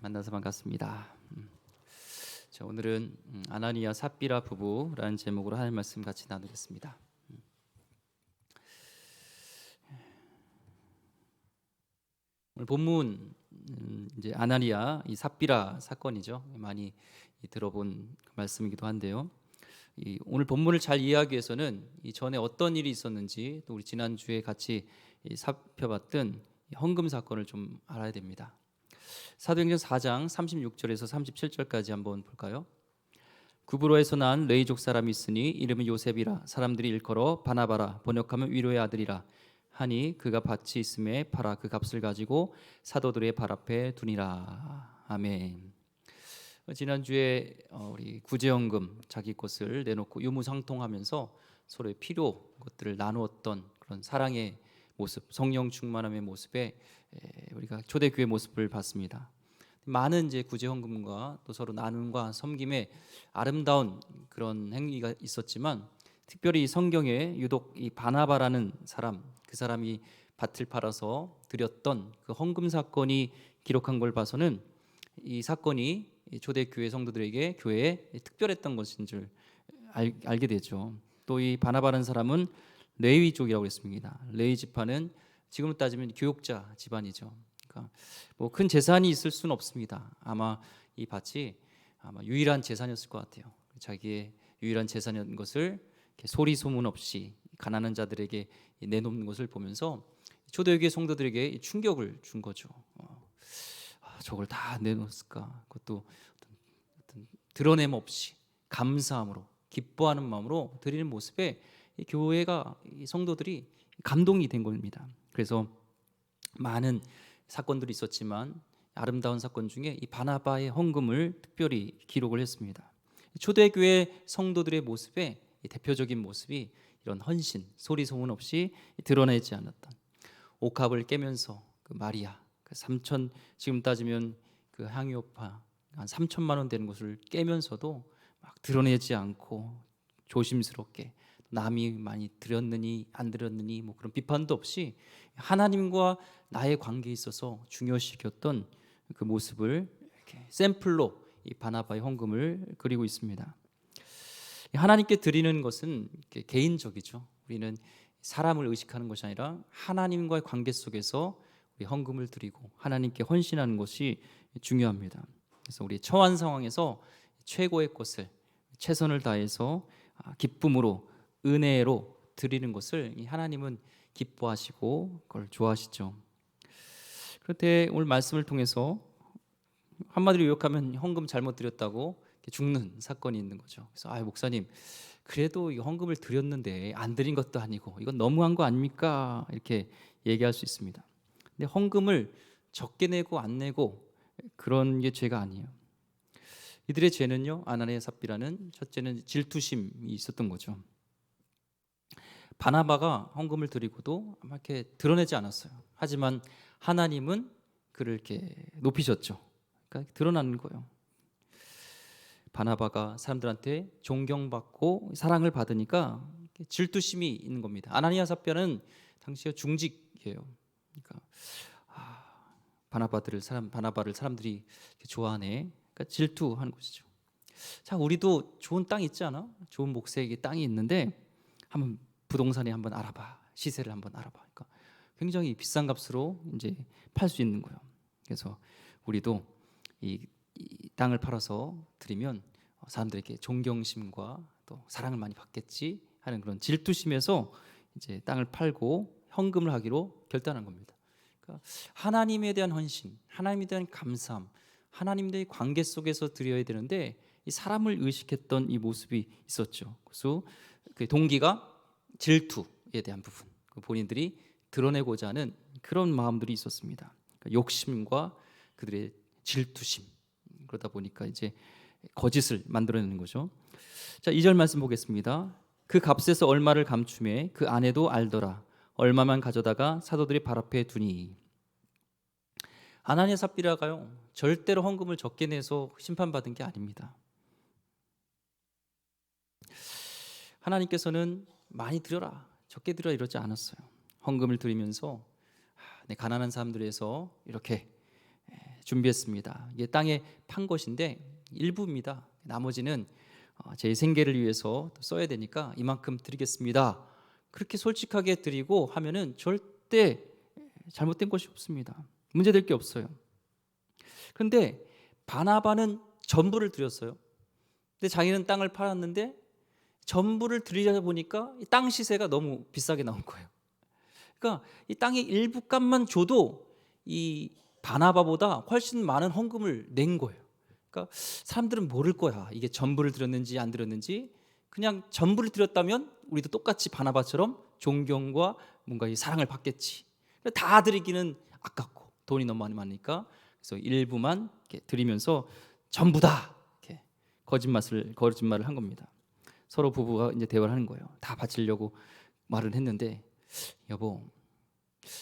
만나서 반갑습니다. 자, 오늘은 아나니아 삽비라 부부라는 제목으로 하나님 말씀 같이 나누겠습니다. 오늘 본문 이제 아나니아 이 삽비라 사건이죠. 많이 들어본 말씀이기도 한데요. 오늘 본문을 잘 이해하기 위해서는 이 전에 어떤 일이 있었는지, 또 우리 지난 주에 같이 살펴봤던 헌금 사건을 좀 알아야 됩니다. 사도행전 4장 36절에서 37절까지 한번 볼까요? 구브로에서 난 레이족 사람이 있으니 이름은 요셉이라. 사람들이 일컬어 바나바라, 번역하면 위로의 아들이라 하니, 그가 밭이 있음에 팔아 그 값을 가지고 사도들의 발 앞에 두니라. 아멘. 지난주에 우리 구제헌금 자기 것을 내놓고 유무상통하면서 서로의 필요 것들을 나누었던 그런 사랑의 모습, 성령 충만함의 모습에 우리가 초대교회 모습을 봤습니다. 많은 이제 구제헌금과 또 서로 나눔과 섬김의 아름다운 그런 행위가 있었지만, 특별히 성경에 유독 이 바나바라는 사람, 그 사람이 밭을 팔아서 드렸던 그 헌금 사건이 기록한 걸 봐서는 이 사건이 초대교회 성도들에게 교회에 특별했던 것인 줄 알게 되죠. 또 이 바나바라는 사람은 레위족이라고 했습니다. 레위 지파는 지금 따지면 교육자 집안이죠. 그러니까 뭐 큰 재산이 있을 수는 없습니다. 아마 이 밭이 아마 유일한 재산이었을 것 같아요. 자기의 유일한 재산인 것을 소리 소문 없이 가난한 자들에게 내놓는 것을 보면서 초대교회 성도들에게 충격을 준 거죠. 저걸 다 내놓았을까? 그것도 어떤 드러냄 없이 감사함으로, 기뻐하는 마음으로 드리는 모습에 이 교회가, 이 성도들이 감동이 된 겁니다. 그래서 많은 사건들이 있었지만 아름다운 사건 중에 이 바나바의 헌금을 특별히 기록을 했습니다. 초대교회 성도들의 모습에 대표적인 모습이 이런 헌신, 소리 소문 없이 드러내지 않았던, 옥합을 깨면서 그 마리아, 그 3천, 지금 따지면 그 향유오파 한 3천만 원 되는 것을 깨면서도 막 드러내지 않고 조심스럽게, 남이 많이 드렸느니 안 드렸느니 뭐 그런 비판도 없이 하나님과 나의 관계에 있어서 중요시 여겼던 그 모습을 이렇게 샘플로 이 바나바의 헌금을 그리고 있습니다. 하나님께 드리는 것은 개인적이죠. 우리는 사람을 의식하는 것이 아니라 하나님과의 관계 속에서 우리 헌금을 드리고 하나님께 헌신하는 것이 중요합니다. 그래서 우리 처한 상황에서 최고의 것을, 최선을 다해서 기쁨으로, 은혜로 드리는 것을 하나님은 기뻐하시고 그걸 좋아하시죠. 그런데 오늘 말씀을 통해서 한마디로 요약하면 헌금 잘못 드렸다고 죽는 사건이 있는 거죠. 그래서 목사님, 그래도 이 헌금을 드렸는데 안 드린 것도 아니고 이건 너무한 거 아닙니까? 이렇게 얘기할 수 있습니다. 근데 헌금을 적게 내고 안 내고 그런 게 죄가 아니에요. 이들의 죄는요, 아나니아 삽비라는, 첫째는 질투심이 있었던 거죠. 바나바가 헌금을 드리고도 아마 이렇게 드러내지 않았어요. 하지만 하나님은 그를 이렇게 높이셨죠. 그러니까 드러나는 거예요. 바나바가 사람들한테 존경받고 사랑을 받으니까 질투심이 있는 겁니다. 아나니아 삽비는 당시에 중직이에요. 그러니까 바나바를 사람들이 좋아하네. 그러니까 질투하는 것이죠. 자, 우리도 좋은 땅 있지 않아? 좋은 목색의 땅이 있는데 한번 부동산에 한번 알아봐. 시세를 한번 알아봐. 그러니까 굉장히 비싼 값으로 이제 팔 수 있는 거예요. 그래서 우리도 이 땅을 팔아서 드리면 사람들에게 존경심과 또 사랑을 많이 받겠지 하는 그런 질투심에서 이제 땅을 팔고 헌금을 하기로 결단한 겁니다. 그러니까 하나님에 대한 헌신, 하나님에 대한 감사함, 하나님과의 관계 속에서 드려야 되는데 이 사람을 의식했던 이 모습이 있었죠. 그래서 그 동기가 질투에 대한 부분, 본인들이 드러내고자 하는 그런 마음들이 있었습니다. 그러니까 욕심과 그들의 질투심, 그러다 보니까 이제 거짓을 만들어내는 거죠. 자, 2절 말씀 보겠습니다. 그 값에서 얼마를 감춤해 그 아내도 알더라. 얼마만 가져다가 사도들이 발 앞에 두니. 아나니아 삽비라가요, 절대로 헌금을 적게 내서 심판받은 게 아닙니다. 하나님께서는 많이 드려라, 적게 드려라 이러지 않았어요. 헌금을 드리면서 내 가난한 사람들에서 이렇게 준비했습니다. 이게 땅에 판 것인데 일부입니다. 나머지는 제 생계를 위해서 써야 되니까 이만큼 드리겠습니다. 그렇게 솔직하게 드리고 하면은 절대 잘못된 것이 없습니다. 문제될 게 없어요. 그런데 바나바는 전부를 드렸어요. 근데 자기는 땅을 팔았는데 전부를 드리다 보니까 이 땅 시세가 너무 비싸게 나온 거예요. 그러니까 이 땅의 일부 값만 줘도 이 바나바보다 훨씬 많은 헌금을 낸 거예요. 그러니까 사람들은 모를 거야. 이게 전부를 드렸는지 안 드렸는지. 그냥 전부를 드렸다면 우리도 똑같이 바나바처럼 존경과 뭔가 이 사랑을 받겠지. 다 드리기는 아깝고 돈이 너무 많으니까 그래서 일부만 이렇게 드리면서 전부다 이렇게 거짓말을 한 겁니다. 서로 부부가 이제 대화를 하는 거예요. 다 바치려고 말을 했는데 여보,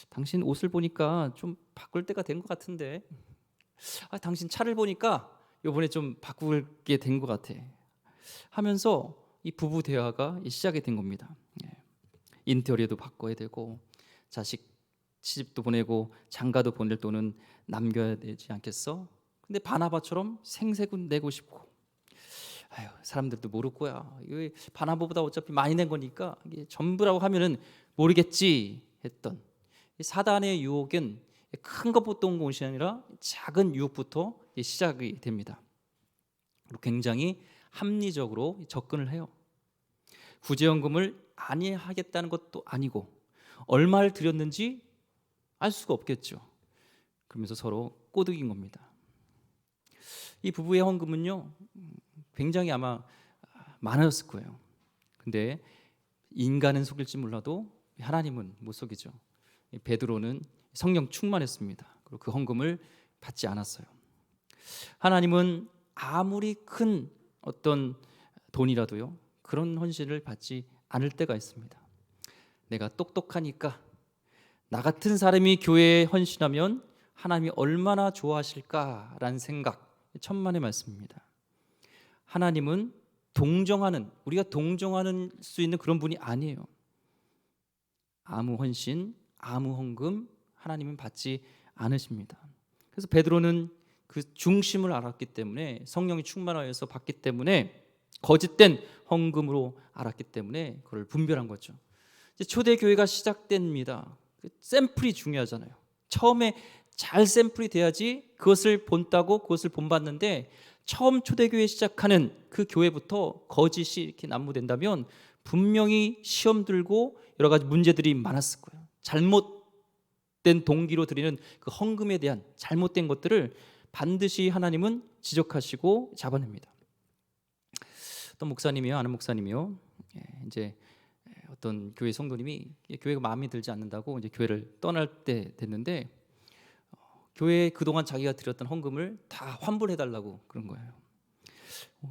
당신 옷을 보니까 좀 바꿀 때가 된 것 같은데, 당신 차를 보니까 이번에 좀 바꾸게 된 것 같아 하면서 이 부부 대화가 시작이 된 겁니다. 인테리어도 바꿔야 되고 자식 시집도 보내고 장가도 보낼 돈은 남겨야 되지 않겠어? 근데 바나바처럼 생색은 내고 싶고, 사람들도 모를 거야. 이거 바나바보다 어차피 많이 낸 거니까 이게 전부라고 하면은 모르겠지 했던 이 사단의 유혹은 큰 것부터 온 것이 아니라 작은 유혹부터 시작이 됩니다. 그리고 굉장히 합리적으로 접근을 해요. 구제연금을 안해하겠다는 것도 아니고 얼마를 드렸는지 알 수가 없겠죠. 그러면서 서로 꼬드긴 겁니다. 이 부부의 헌금은요 굉장히 아마 많았을 거예요. 근데 인간은 속일지 몰라도 하나님은 못 속이죠. 베드로는 성령 충만했습니다. 그리고 그 헌금을 받지 않았어요. 하나님은 아무리 큰 어떤 돈이라도요 그런 헌신을 받지 않을 때가 있습니다. 내가 똑똑하니까 나 같은 사람이 교회에 헌신하면 하나님이 얼마나 좋아하실까라는 생각, 천만의 말씀입니다. 하나님은 우리가 동정하는 수 있는 그런 분이 아니에요. 아무 헌신, 아무 헌금 하나님은 받지 않으십니다. 그래서 베드로는 그 중심을 알았기 때문에, 성령이 충만하여서 받기 때문에, 거짓된 헌금으로 알았기 때문에 그걸 분별한 거죠. 이제 초대교회가 시작됩니다. 샘플이 중요하잖아요. 처음에 잘 샘플이 돼야지 그것을 본다고 그것을 본받는데, 처음 초대교회 시작하는 그 교회부터 거짓이 이렇게 난무된다면 분명히 시험 들고 여러 가지 문제들이 많았을 거예요. 잘못된 동기로 드리는 그 헌금에 대한 잘못된 것들을 반드시 하나님은 지적하시고 잡아냅니다. 어떤 목사님이요, 아는 목사님이요, 이제 어떤 교회 성도님이 교회가 마음에 들지 않는다고 이제 교회를 떠날 때 됐는데, 교회에 그동안 자기가 드렸던 헌금을 다 환불해달라고 그런 거예요.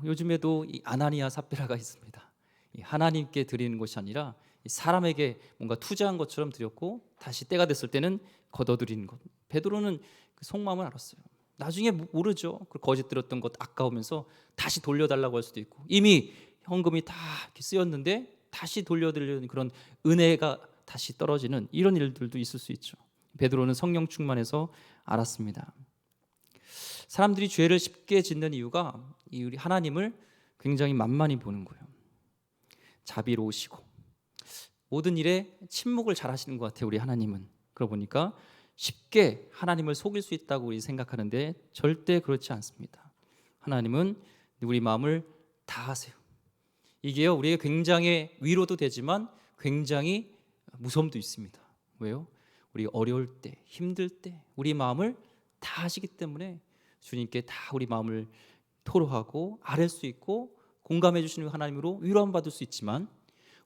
요즘에도 이 아나니아 삽비라가 있습니다. 하나님께 드리는 것이 아니라 사람에게 뭔가 투자한 것처럼 드렸고 다시 때가 됐을 때는 걷어들이는 것. 베드로는 그 속마음을 알았어요. 나중에 모르죠. 그 거짓 들었던 것 아까우면서 다시 돌려달라고 할 수도 있고, 이미 헌금이 다 이렇게 쓰였는데 다시 돌려드리는 그런 은혜가 다시 떨어지는 이런 일들도 있을 수 있죠. 베드로는 성령 충만해서 알았습니다. 사람들이 죄를 쉽게 짓는 이유가 우리 하나님을 굉장히 만만히 보는 거예요. 자비로우시고 모든 일에 침묵을 잘 하시는 것 같아요. 우리 하나님은. 그러고 보니까 쉽게 하나님을 속일 수 있다고 우리 생각하는데 절대 그렇지 않습니다. 하나님은 우리 마음을 다 아세요. 이게요 우리의 굉장히 위로도 되지만 굉장히 무서움도 있습니다. 왜요? 우리 어려울 때, 힘들 때 우리 마음을 다 아시기 때문에 주님께 다 우리 마음을 토로하고 아뢰 수 있고, 공감해 주시는 하나님으로 위로함 받을 수 있지만,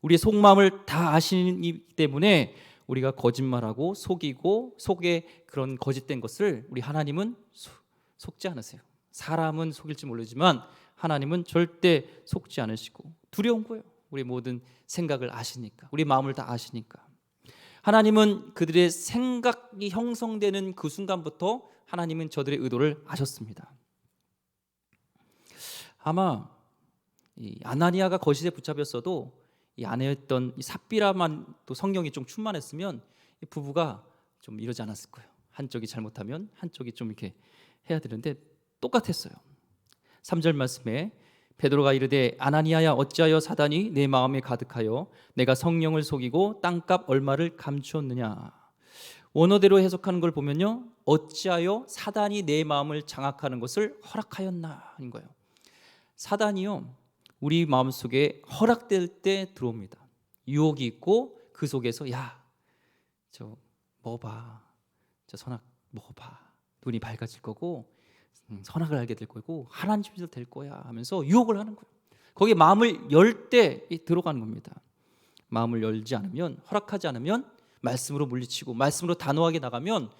우리의 속마음을 다 아시기 때문에 우리가 거짓말하고 속이고 속에 그런 거짓된 것을 우리 하나님은 속지 않으세요. 사람은 속일지 모르지만 하나님은 절대 속지 않으시고, 두려운 거예요. 우리 모든 생각을 아시니까, 우리 마음을 다 아시니까. 하나님은 그들의 생각이 형성되는 그 순간부터 하나님은 저들의 의도를 아셨습니다. 아마 이 아나니아가 거짓에 붙잡혔어도 이 아내였던 이 삽비라만 또 성령이 좀 충만했으면 이 부부가 좀 이러지 않았을 거예요. 한쪽이 잘못하면 한쪽이 좀 이렇게 해야 되는데 똑같았어요. 3절 말씀에 베드로가 이르되 아나니아야 어찌하여 사단이 내 마음에 가득하여 내가 성령을 속이고 땅값 얼마를 감추었느냐. 원어대로 해석하는 걸 보면요, 어찌하여 사단이 내 마음을 장악하는 것을 허락하였나 인 거예요. 사단이요, 우리 마음속에 허락될 때 들어옵니다. 유혹이 있고 그 속에서 야, 저 먹어봐, 저 선악 먹어봐, 눈이 밝아질 거고 선악을 알게 될 거고 하나님 집에서 될 거야 하면서 유혹을 하는 거예요. 거기에 마음을 열 때 들어가는 겁니다. 마음을 열지 않으면, 허락하지 않으면 말씀으로 물리치고 말씀으로 단호하게 나가면,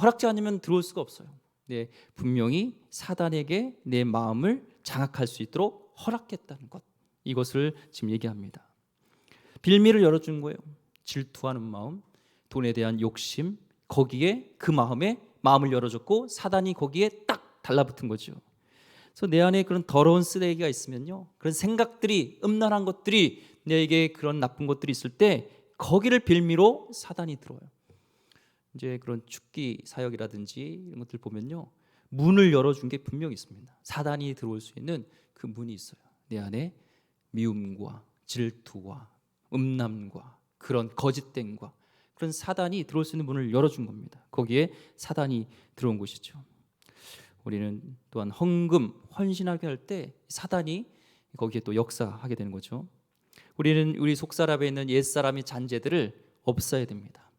허락지 않으면 들어올 수가 없어요. 네, 분명히 사단에게 내 마음을 장악할 수 있도록 허락했다는 것, 이것을 지금 얘기합니다. 빌미를 열어준 거예요. 질투하는 마음, 돈에 대한 욕심, 거기에 그 마음에 마음을 열어줬고 사단이 거기에 딱 달라붙은 거죠. 그래서 내 안에 그런 더러운 쓰레기가 있으면요, 그런 생각들이, 음란한 것들이, 내게 그런 나쁜 것들이 있을 때 거기를 빌미로 사단이 들어와요. 이제 그런 죽기 사역이라든지 이런 것들 보면요, 문을 열어준 게 분명히 있습니다. 사단이 들어올 수 있는 그 문이 있어요. 내 안에 미움과 질투와 음란과 그런 거짓됨과 그런 사단이 들어올 수 있는 문을 열어준 겁니다. 거기에 사단이 들어온 것이죠. 우리는 또한 헌금, 헌신하게 할 때 사단이 거기에 또 역사하게 되는 거죠. 우리는 우리 속사람에 있는 옛사람의 잔재들을 없애야 됩니다.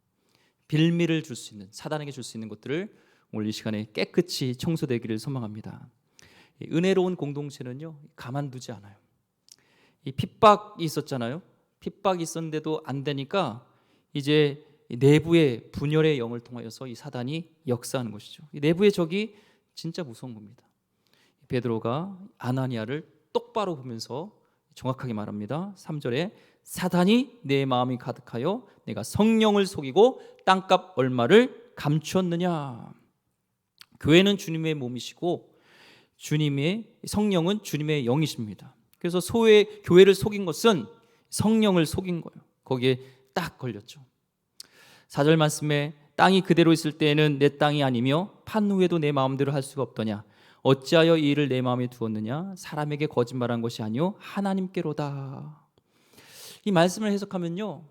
빌미를 줄 수 있는, 사단에게 줄 수 있는 것들을 오늘 이 시간에 깨끗이 청소되기를 소망합니다. 은혜로운 공동체는요, 가만두지 않아요. 이 핍박이 있었잖아요. 핍박이 있었는데도 안 되니까 이제 내부의 분열의 영을 통하여서 이 사단이 역사하는 것이죠. 이 내부의 적이 진짜 무서운 겁니다. 베드로가 아나니아를 똑바로 보면서 정확하게 말합니다. 3절에 사단이 내 마음이 가득하여 내가 성령을 속이고 땅값 얼마를 감추었느냐. 교회는 주님의 몸이시고 주님의 성령은 주님의 영이십니다. 그래서 교회를 속인 것은 성령을 속인 거예요. 거기에 딱 걸렸죠. 4절 말씀에 땅이 그대로 있을 때에는 내 땅이 아니며 판 후에도 내 마음대로 할 수가 없더냐. 어찌하여 이 일을 내 마음에 두었느냐. 사람에게 거짓말한 것이 아니요 하나님께로다. 이 말씀을 해석하면요,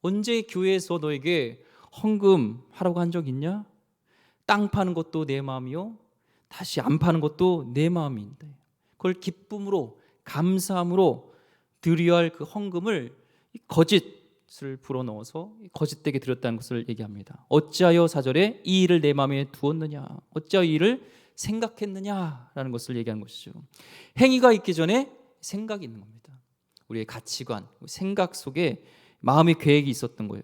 언제 교회에서 너에게 헌금 하라고 한 적 있냐? 땅 파는 것도 내 마음이요, 다시 안 파는 것도 내 마음인데 그걸 기쁨으로 감사함으로 드려야 할 그 헌금을 거짓을 불어넣어서 거짓되게 드렸다는 것을 얘기합니다. 어찌하여 4절에 이 일을 내 마음에 두었느냐, 어찌하여 이 일을 생각했느냐라는 것을 얘기하는 것이죠. 행위가 있기 전에 생각이 있는 겁니다. 우리의 가치관, 생각 속에 마음의 계획이 있었던 거예요.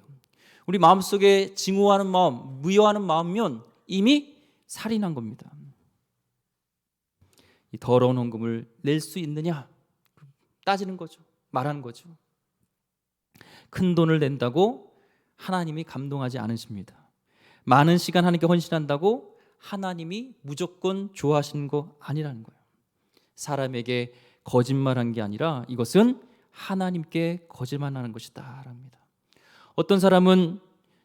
우리 마음속에 증오하는 마음, 무효하는 마음이면 이미 살인한 겁니다. 이 더러운 헌금을 낼 수 있느냐 따지는 거죠. 말하는 거죠. 큰 돈을 낸다고 하나님이 감동하지 않으십니다. 많은 시간 하나님께 헌신한다고 하나님이 무조건 좋아하시는 거 아니라는 거예요. 사람에게 거짓말한 게 아니라 이것은 하나님께 거짓말하는 것이다 랍니다. 어떤 사람은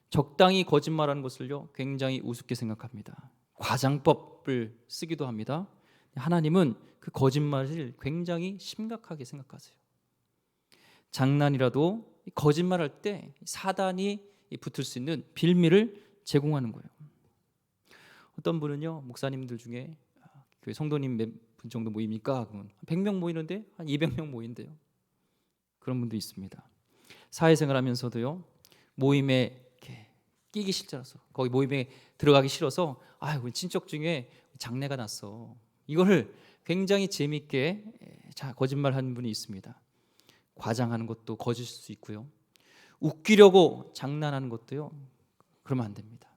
적당히 거짓말하는 것을요 굉장히 우습게 생각합니다. 과장법을 쓰기도 합니다. 하나님은 그 거짓말을 굉장히 심각하게 생각하세요. 장난이라도 거짓말할 때 사단이 붙을 수 있는 빌미를 제공하는 거예요. 어떤 분은요, 목사님들 중에 교회 성도님 몇 분 정도 모입니까? 100명 모이는데 한 200명 모인대요. 그런 분도 있습니다. 사회생활 하면서도요, 모임에 이렇게 끼기 싫어서, 거기 모임에 들어가기 싫어서 우리 친척 중에 장례가 났어, 이거를 굉장히 재미있게 거짓말하는 분이 있습니다. 과장하는 것도 거짓일 수 있고요, 웃기려고 장난하는 것도요, 그러면 안 됩니다.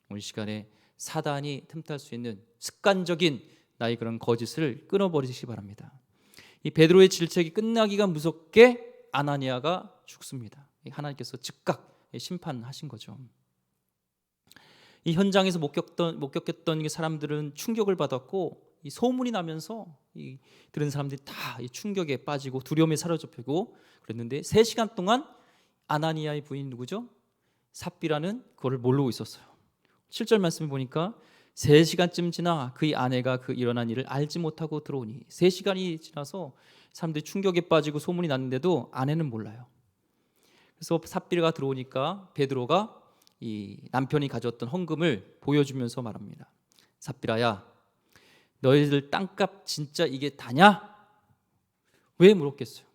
오늘 시간에 사단이 틈탈 수 있는 습관적인 나의 그런 거짓을 끊어버리시기 바랍니다. 이 베드로의 질책이 끝나기가 무섭게 아나니아가 죽습니다. 하나님께서 즉각 심판하신 거죠. 이 현장에서 목격했던 사람들은 충격을 받았고, 이 소문이 나면서 이 들은 사람들이 다 이 충격에 빠지고 두려움에 사로잡히고 그랬는데 3시간 동안 아나니아의 부인 누구죠? 삽비라는 그거를 모르고 있었어요. 7절 말씀을 보니까 3시간쯤 지나 그의 아내가 그 일어난 일을 알지 못하고 들어오니 3시간이 지나서 사람들이 충격에 빠지고 소문이 났는데도 아내는 몰라요. 그래서 삽비라가 들어오니까 베드로가 이 남편이 가졌던 헌금을 보여주면서 말합니다. 삽비라야, 너희들 땅값 진짜 이게 다냐? 왜 물었겠어요?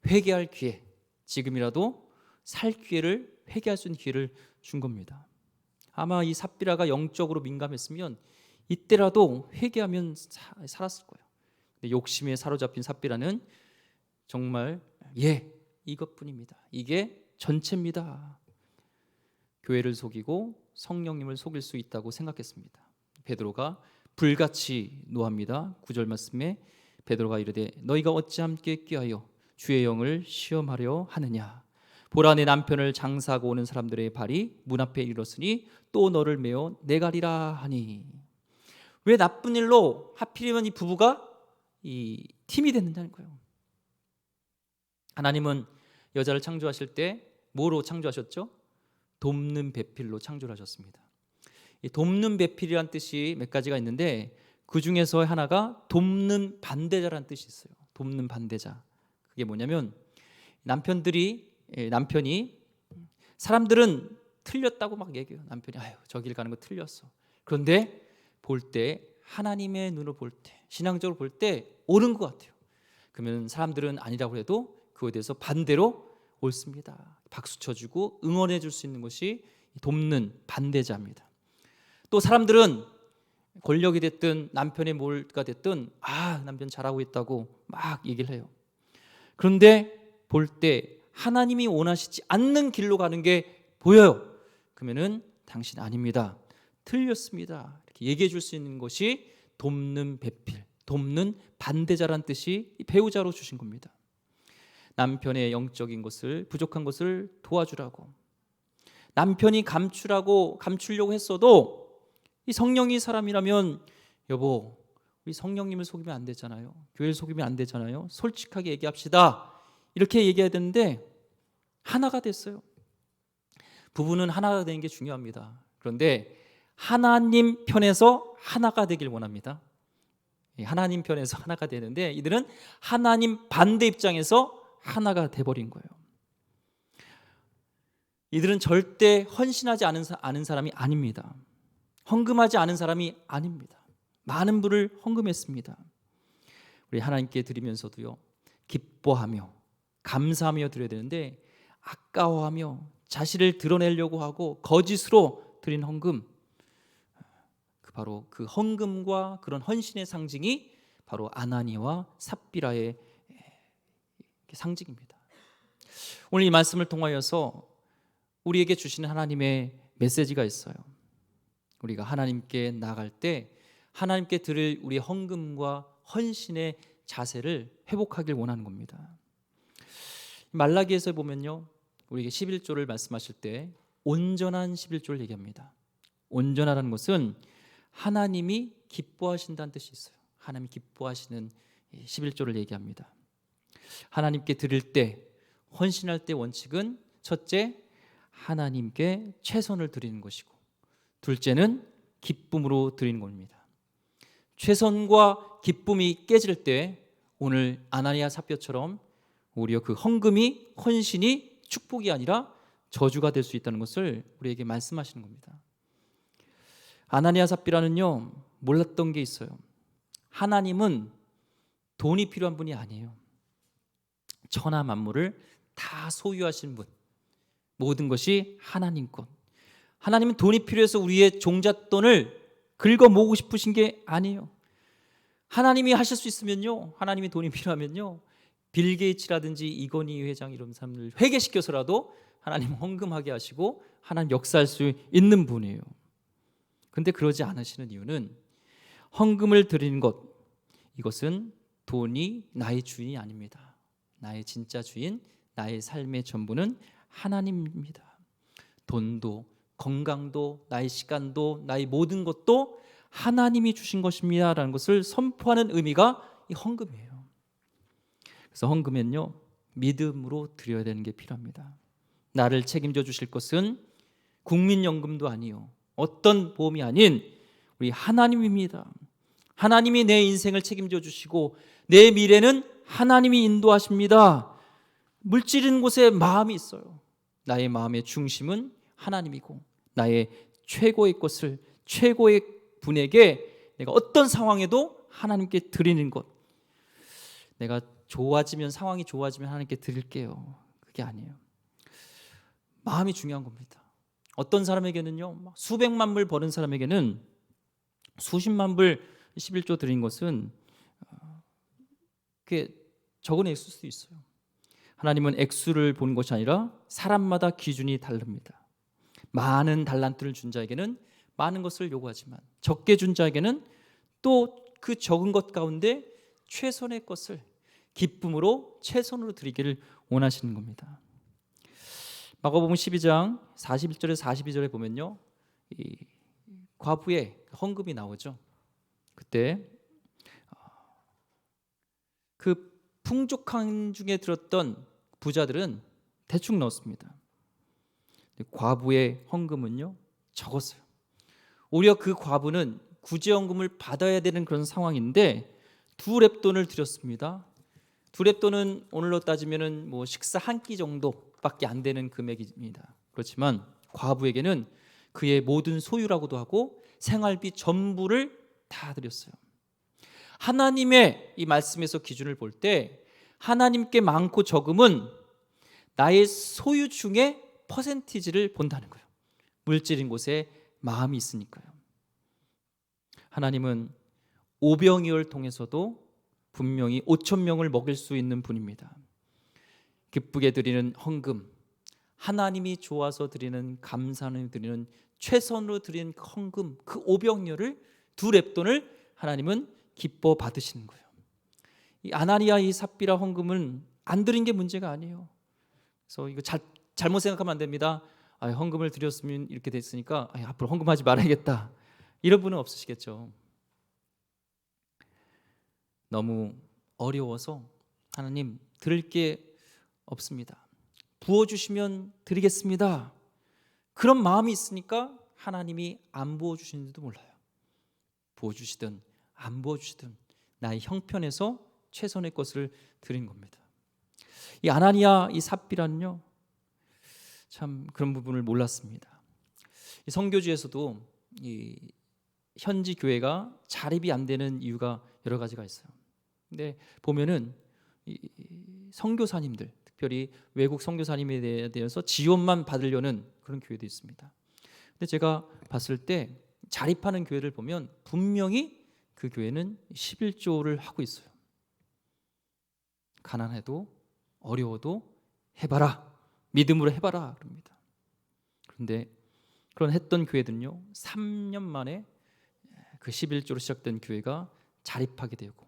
회개할 기회, 지금이라도 살 기회를, 회개할 수 있는 기회를 준 겁니다. 아마 이 삽비라가 영적으로 민감했으면 이때라도 회개하면 살았을 거예요. 근데 욕심에 사로잡힌 삽비라는 정말 이것뿐입니다. 이게 전체입니다. 교회를 속이고 성령님을 속일 수 있다고 생각했습니다. 베드로가 불같이 노합니다. 9절 말씀에 베드로가 이르되 너희가 어찌 함께 꾀하여 주의 영을 시험하려 하느냐. 보라, 내 남편을 장사하고 오는 사람들의 발이 문 앞에 이르렀으니 또 너를 메어 내가리라 하니. 왜 나쁜 일로 하필이면 이 부부가 이 팀이 됐느냐는 거예요. 하나님은 여자를 창조하실 때 뭐로 창조하셨죠? 돕는 배필로 창조를 하셨습니다. 이 돕는 배필이란 뜻이 몇 가지가 있는데 그 중에서 하나가 돕는 반대자라는 뜻이 있어요. 돕는 반대자. 그게 뭐냐면 남편이 사람들은 틀렸다고 막 얘기해요. 남편이 저 길 가는 거 틀렸어. 그런데 볼 때 하나님의 눈으로 볼 때, 신앙적으로 볼 때 옳은 것 같아요. 그러면 사람들은 아니라고 해도 그거에 대해서 반대로 옳습니다. 박수 쳐주고 응원해 줄 수 있는 것이 돕는 반대자입니다. 또 사람들은 권력이 됐든 남편의 뭐가 됐든 남편 잘하고 있다고 막 얘기를 해요. 그런데 볼 때 하나님이 원하시지 않는 길로 가는 게 보여요. 그러면은 당신 아닙니다. 틀렸습니다. 이렇게 얘기해 줄 수 있는 것이 돕는 배필, 돕는 반대자란 뜻이 배우자로 주신 겁니다. 남편의 영적인 것을, 부족한 것을 도와주라고. 남편이 감추려고 했어도 이 성령이 사람이라면 여보, 우리 성령님을 속이면 안 되잖아요. 교회를 속이면 안 되잖아요. 솔직하게 얘기합시다. 이렇게 얘기해야 되는데 하나가 됐어요. 부부는 하나가 되는 게 중요합니다. 그런데 하나님 편에서 하나가 되길 원합니다. 하나님 편에서 하나가 되는데 이들은 하나님 반대 입장에서 하나가 돼버린 거예요. 이들은 절대 헌신하지 않은 사람이 아닙니다. 헌금하지 않은 사람이 아닙니다. 많은 부를 헌금했습니다. 우리 하나님께 드리면서도요, 기뻐하며 감사하며 드려야 되는데 아까워하며 자신을 드러내려고 하고 거짓으로 드린 헌금, 바로 그 헌금과 그런 헌신의 상징이 바로 아나니와 삽비라의 상징입니다. 오늘 이 말씀을 통하여서 우리에게 주시는 하나님의 메시지가 있어요. 우리가 하나님께 나아갈 때 하나님께 드릴 우리의 헌금과 헌신의 자세를 회복하길 원하는 겁니다. 말라기에서 보면요, 우리에게 11조를 말씀하실 때 온전한 11조를 얘기합니다. 온전하다는 것은 하나님이 기뻐하신다는 뜻이 있어요. 하나님이 기뻐하시는 11조를 얘기합니다. 하나님께 드릴 때, 헌신할 때 원칙은 첫째, 하나님께 최선을 드리는 것이고, 둘째는 기쁨으로 드리는 겁니다. 최선과 기쁨이 깨질 때 오늘 아나니아 삽비라처럼 오히려 그 헌금이, 헌신이 축복이 아니라 저주가 될 수 있다는 것을 우리에게 말씀하시는 겁니다. 아나니아 삽비라는요, 몰랐던 게 있어요. 하나님은 돈이 필요한 분이 아니에요. 천하 만물을 다 소유하신 분, 모든 것이 하나님 것. 하나님은 돈이 필요해서 우리의 종잣돈을 긁어 모으고 싶으신 게 아니에요. 하나님이 하실 수 있으면요, 하나님이 돈이 필요하면요, 빌 게이츠라든지 이건희 회장 이런 사람들 회개시켜서라도 하나님 헌금하게 하시고 하나님 역사할 수 있는 분이에요. 근데 그러지 않으시는 이유는 헌금을 드리는 것, 이것은 돈이 나의 주인이 아닙니다. 나의 진짜 주인, 나의 삶의 전부는 하나님입니다. 돈도, 건강도, 나의 시간도, 나의 모든 것도 하나님이 주신 것입니다 라는 것을 선포하는 의미가 이 헌금이에요. 그래서 헌금은요, 믿음으로 드려야 되는 게 필요합니다. 나를 책임져 주실 것은 국민연금도 아니요, 어떤 보험이 아닌 우리 하나님입니다. 하나님이 내 인생을 책임져 주시고 내 미래는 하나님이 인도하십니다. 물질인 곳에 마음이 있어요. 나의 마음의 중심은 하나님이고 나의 최고의 것을 최고의 분에게 내가 어떤 상황에도 하나님께 드리는 것. 내가 좋아지면, 상황이 좋아지면 하나님께 드릴게요. 그게 아니에요. 마음이 중요한 겁니다. 어떤 사람에게는요, 수백만 불 버는 사람에게는 수십만 불 11조 드린 것은 그게 적은 액수일 수도 있어요. 하나님은 액수를 보는 것이 아니라 사람마다 기준이 다릅니다. 많은 달란트를 준 자에게는 많은 것을 요구하지만 적게 준 자에게는 또 그 적은 것 가운데 최선의 것을 기쁨으로 최선으로 드리기를 원하시는 겁니다. 마가복음 12장 41절에서 42절에 보면요, 이 과부의 헌금이 나오죠. 그때 그 풍족한 중에 들었던 부자들은 대충 넣었습니다. 과부의 헌금은요 적었어요. 오히려 그 과부는 구제헌금을 받아야 되는 그런 상황인데 2렙돈을 드렸습니다. 2렙돈은 오늘로 따지면은 뭐 식사 한 끼 정도밖에 안 되는 금액입니다. 그렇지만 과부에게는 그의 모든 소유라고도 하고 생활비 전부를 다 드렸어요. 하나님의 이 말씀에서 기준을 볼 때 하나님께 많고 적음은 나의 소유 중에 퍼센티지를 본다는 거예요. 물질인 곳에 마음이 있으니까요. 하나님은 오병이어를 통해서도 분명히 5천 명을 먹일 수 있는 분입니다. 기쁘게 드리는 헌금, 하나님이 좋아서 드리는, 감사하는 드리는, 최선으로 드리는 헌금, 그 오병이어를 2렙돈을 하나님은 기뻐 받으시는 거예요. 이 아나니아 이 삽비라 헌금은 안 드린 게 문제가 아니에요. 그래서 이거 잘못 생각하면 안 됩니다. 헌금을 드렸으면 이렇게 됐으니까 앞으로 헌금하지 말아야겠다, 이런 분은 없으시겠죠. 너무 어려워서 하나님 드릴 게 없습니다, 부어주시면 드리겠습니다, 그런 마음이 있으니까 하나님이 안 부어주시는지도 몰라요. 부어주시든 안 부어주시든 나의 형편에서 최선의 것을 드린 겁니다. 이 아나니아 이 삽비라는요, 참 그런 부분을 몰랐습니다. 이 선교지에서도 이 현지 교회가 자립이 안 되는 이유가 여러 가지가 있어요. 근데 보면은 이 선교사님들, 특별히 외국 선교사님에 대해서 지원만 받으려는 그런 교회도 있습니다. 근데 제가 봤을 때 자립하는 교회를 보면 분명히 그 교회는 11조를 하고 있어요. 가난해도 어려워도 해봐라, 믿음으로 해봐라 그럽니다. 그런데 그런 했던 교회들은요 3년 만에 그 11조로 시작된 교회가 자립하게 되고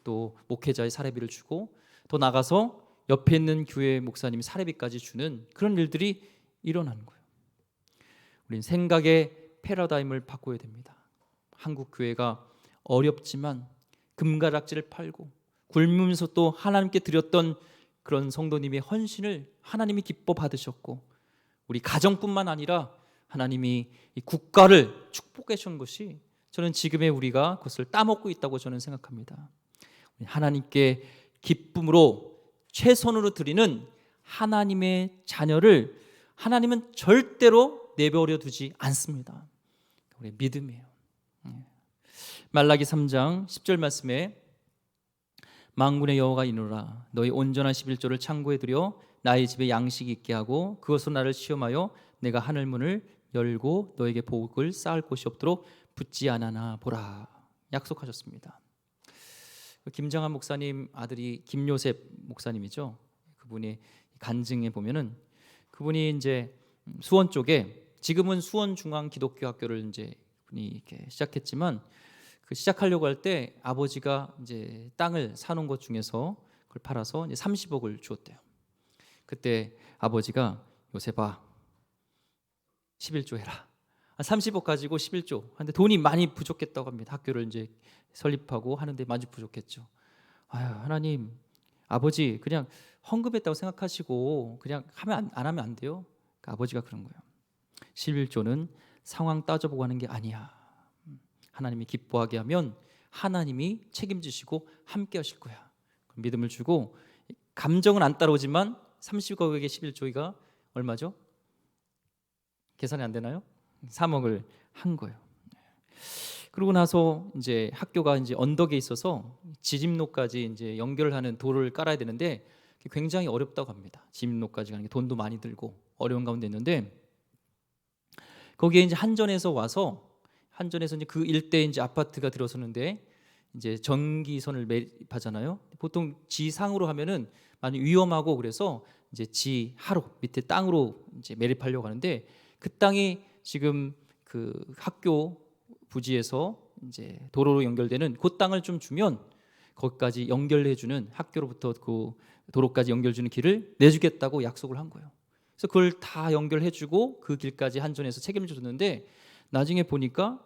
또 목회자의 사례비를 주고 더 나가서 옆에 있는 교회 목사님이 사례비까지 주는 그런 일들이 일어나는 거예요. 우리는 생각의 패러다임을 바꿔야 됩니다. 한국 교회가 어렵지만 금가락지를 팔고 굶으면서 또 하나님께 드렸던 그런 성도님의 헌신을 하나님이 기뻐 받으셨고, 우리 가정뿐만 아니라 하나님이 이 국가를 축복해 주신 것이 저는 지금의 우리가 그것을 따먹고 있다고 저는 생각합니다. 하나님께 기쁨으로 최선으로 드리는 하나님의 자녀를 하나님은 절대로 내버려 두지 않습니다. 우리의 믿음이에요. 말라기 3장 10절 말씀에 만군의 여호와가 이르노라, 너희 온전한 11조를 창고에 들여 나의 집에 양식이 있게 하고 그것으로 나를 시험하여 내가 하늘 문을 열고 너에게 복을 쌓을 곳이 없도록 붙지 않으나 보라, 약속하셨습니다. 김장한 목사님 아들이 김요셉 목사님이죠. 그분이 간증에 보면은 그분이 이제 수원 쪽에, 지금은 수원 중앙 기독교 학교를 이제 그분이 이렇게 시작했지만 그 시작하려고 할 때 아버지가 이제 땅을 사놓은 것 중에서 그걸 팔아서 이제 30억을 주었대요. 그때 아버지가 요셉아 11조 해라. 30억 가지고 11조. 근데 돈이 많이 부족했다고 합니다. 학교를 이제 설립하고 하는데 많이 부족했죠. 아유, 하나님, 아버지 그냥 헌금했다고 생각하시고 그냥 안 하면 안 돼요. 그러니까 아버지가 그런 거예요. 11조는 상황 따져보고 하는 게 아니야. 하나님이 기뻐하게 하면 하나님이 책임지시고 함께 하실 거야. 믿음을 주고 감정은 안 따라오지만 30억에게 11조가 얼마죠? 계산이 안 되나요? 3억을 한 거예요. 그러고 나서 이제 학교가 이제 언덕에 있어서 지집로까지 이제 연결하는 도로를 깔아야 되는데 굉장히 어렵다고 합니다. 지집로까지 가는 게 돈도 많이 들고 어려운 가운데 있는데 거기에 이제 한전에서 이제 그 일대에 이제 아파트가 들어서는데 이제 전기선을 매립하잖아요. 보통 지상으로 하면은 많이 위험하고 그래서 이제 지하로 밑에 땅으로 이제 매립하려고 하는데 그 땅이 지금 그 학교 부지에서 이제 도로로 연결되는 그 땅을 좀 주면 거기까지 연결해주는 학교로부터 그 도로까지 연결주는 길을 내주겠다고 약속을 한 거예요. 그래서 그걸 다 연결해주고 그 길까지 한전에서 책임져줬는데 나중에 보니까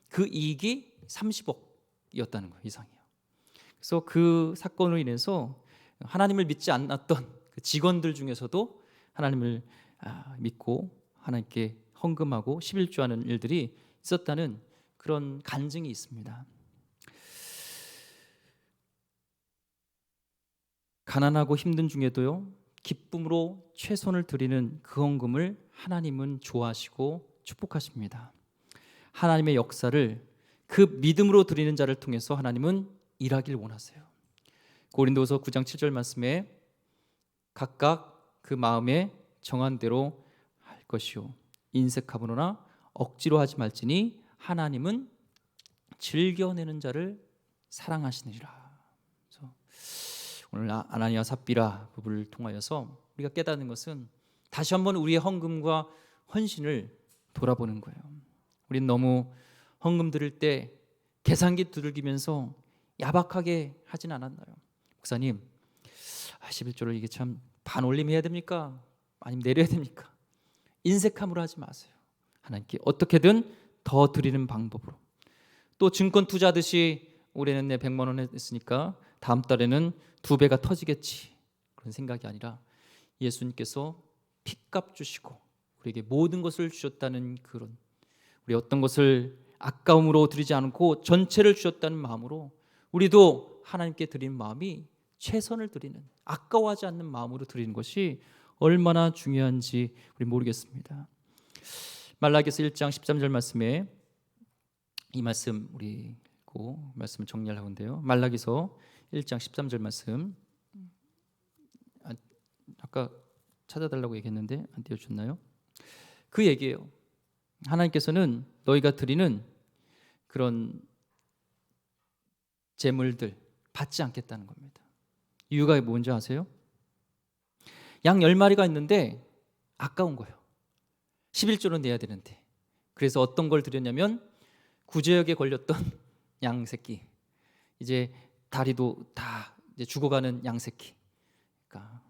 그 이익이 30억이었다는 거예요. 이상이에요. 그래서 그 사건으로 인해서 하나님을 믿지 않았던 그 직원들 중에서도 하나님을 믿고 하나님께 헌금하고 11조하는 일들이 있었다는 그런 간증이 있습니다. 가난하고 힘든 중에도요 기쁨으로 최선을 드리는 그 헌금을 하나님은 좋아하시고 축복하십니다. 하나님의 역사를 그 믿음으로 드리는 자를 통해서 하나님은 일하길 원하세요. 고린도서 9장 7절 말씀에 각각 그 마음에 정한 대로 할 것이요 인색하거나 억지로 하지 말지니 하나님은 즐겨내는 자를 사랑하시느니라. 그래서 오늘 아나니아 삽비라 부부를 통하여서 우리가 깨닫는 것은 다시 한번 우리의 헌금과 헌신을 돌아보는 거예요. 우리는 너무 헌금 드릴 때 계산기 두들기면서 야박하게 하진 않았나요? 목사님 11조를 이게 참 반올림해야 됩니까? 아니면 내려야 됩니까? 인색함으로 하지 마세요. 하나님께 어떻게든 더 드리는 방법으로. 또 증권 투자하듯이 올해는 내 100만 원 했으니까 다음 달에는 2배가 터지겠지 그런 생각이 아니라 예수님께서 핏값 주시고 우리에게 모든 것을 주셨다는 그런 우리 어떤 것을 아까움으로 드리지 않고 전체를 주셨다는 마음으로 우리도 하나님께 드리는 마음이 최선을 드리는 아까워하지 않는 마음으로 드리는 것이 얼마나 중요한지 우리 모르겠습니다. 말라기서 1장 13절 말씀에 이 말씀 우리 읽고 말씀을 정리하려고 하는데요. 말라기서 1장 13절 말씀 아까 찾아달라고 얘기했는데 안 띄워주셨나요? 그 얘기예요. 하나님께서는 너희가 드리는 그런 재물들 받지 않겠다는 겁니다. 이유가 뭔지 아세요? 양 10마리가 있는데 아까운 거예요. 11조는 내야 되는데 그래서 어떤 걸 드렸냐면 구제역에 걸렸던 양 새끼 이제 다리도 다 이제 죽어가는 양 새끼 그러니까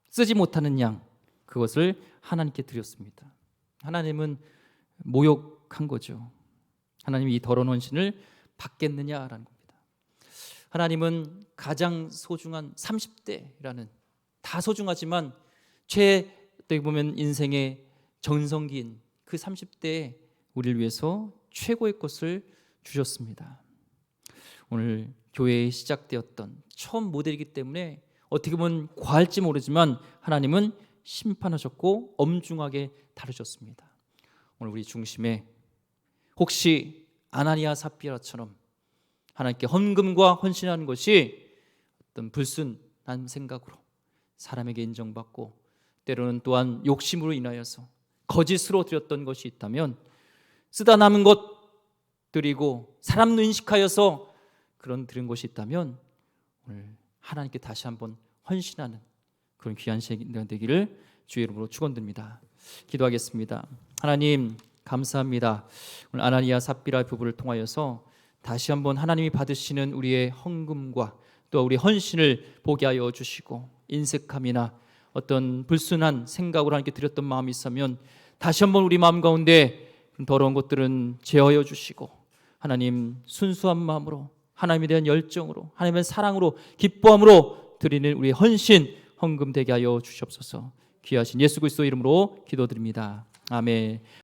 쓰지 못하는 양 그것을 하나님께 드렸습니다. 하나님은 모욕한 거죠. 하나님이 이 더러운 헌신을 받겠느냐라는 겁니다. 하나님은 가장 소중한 30대라는 다 소중하지만 어떻게 보면 인생의 전성기인 그 30대에 우리를 위해서 최고의 것을 주셨습니다. 오늘 교회에 시작되었던 처음 모델이기 때문에 어떻게 보면 과할지 모르지만 하나님은 심판하셨고 엄중하게 다루셨습니다. 오늘 우리 중심에 혹시 아나니아 삽비라처럼 하나님께 헌금과 헌신하는 것이 어떤 불순한 생각으로 사람에게 인정받고 때로는 또한 욕심으로 인하여서 거짓으로 드렸던 것이 있다면 쓰다 남은 것 드리고 사람 인식하여서 그런 드린 것이 있다면 오늘 하나님께 다시 한번 헌신하는 그런 귀한 시간 되기를 주의 이름으로 축원드립니다. 기도하겠습니다. 하나님 감사합니다. 오늘 아나니아 삽비라 부부를 통하여서 다시 한번 하나님이 받으시는 우리의 헌금과 또 우리 헌신을 보게 하여 주시고 인색함이나 어떤 불순한 생각으로 하나님께 드렸던 마음이 있으면 다시 한번 우리 마음 가운데 더러운 것들은 제어하여 주시고 하나님 순수한 마음으로 하나님에 대한 열정으로 하나님의 사랑으로 기뻐함으로 드리는 우리의 헌신 헌금 되게 하여 주시옵소서. 귀하신 예수 그리스도 이름으로 기도드립니다. 아멘.